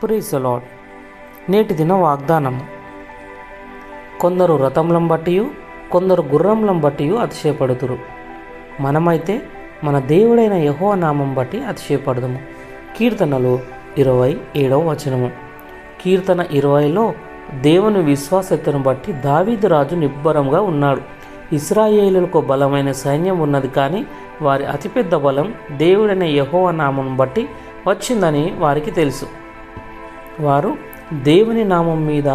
Praise the lord. నేటి దిన వాగ్దానము. కొందరు రథములను బట్టి కొందరు గుర్రములను బట్టి అతిశయపడుతురు. మనమైతే మన దేవుడైన యెహోవా నామం బట్టి అతిశయపడదుము. కీర్తనలు 27వ వచనము. కీర్తన 20లో దేవుని విశ్వాసతను బట్టి దావీదు రాజు నిబ్బరంగా ఉన్నాడు. ఇశ్రాయేలులకు బలమైన సైన్యం ఉన్నది, కానీ వారి అతిపెద్ద బలం దేవుడైన యెహోవా నామం బట్టి వచ్చిందని వారికి తెలుసు. వారు దేవుని నామం మీద,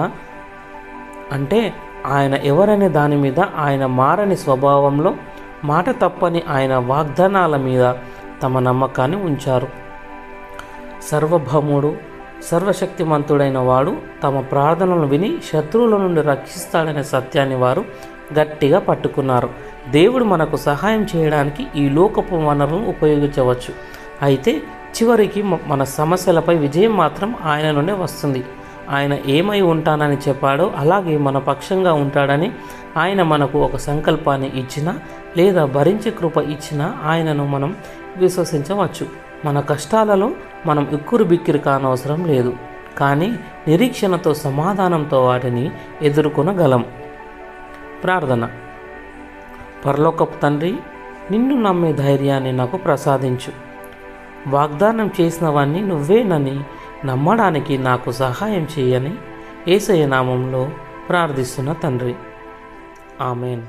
అంటే ఆయన ఎవరనే దాని మీద, ఆయన మారని స్వభావంలో, మాట తప్పని ఆయన వాగ్దానాల మీద తమ నమ్మకాన్ని ఉంచారు. సర్వభౌముడు, సర్వశక్తిమంతుడైన వాడు తమ ప్రార్థనలను విని శత్రువుల నుండి రక్షిస్తాడనే సత్యాన్ని వారు గట్టిగా పట్టుకున్నారు. దేవుడు మనకు సహాయం చేయడానికి ఈ లోకపు వనరులను ఉపయోగించవచ్చు, అయితే చివరికి మన సమస్యలపై విజయం మాత్రం ఆయన నుండే వస్తుంది. ఆయన ఏమై ఉంటానని చెప్పాడో అలాగే మన పక్షంగా ఉంటాడని ఆయన మనకు ఒక సంకల్పాన్ని ఇచ్చినా లేదా భరించే కృప ఇచ్చినా ఆయనను మనం విశ్వసించవచ్చు. మన కష్టాలలో మనం ఉక్కిరి బిక్కిరి కానవసరం లేదు, కానీ నిరీక్షణతో సమాధానంతో వాటిని ఎదుర్కొనగలం. ప్రార్థన. పరలోకపు తండ్రి, నిన్ను నమ్మే ధైర్యాన్ని నాకు ప్రసాదించు. వాగ్దానం చేసినవన్నీ నువ్వేనని నమ్మడానికి నాకు సహాయం చేయని యేసయ్య నామంలో ప్రార్థిస్తున్న తండ్రి. ఆమేన్.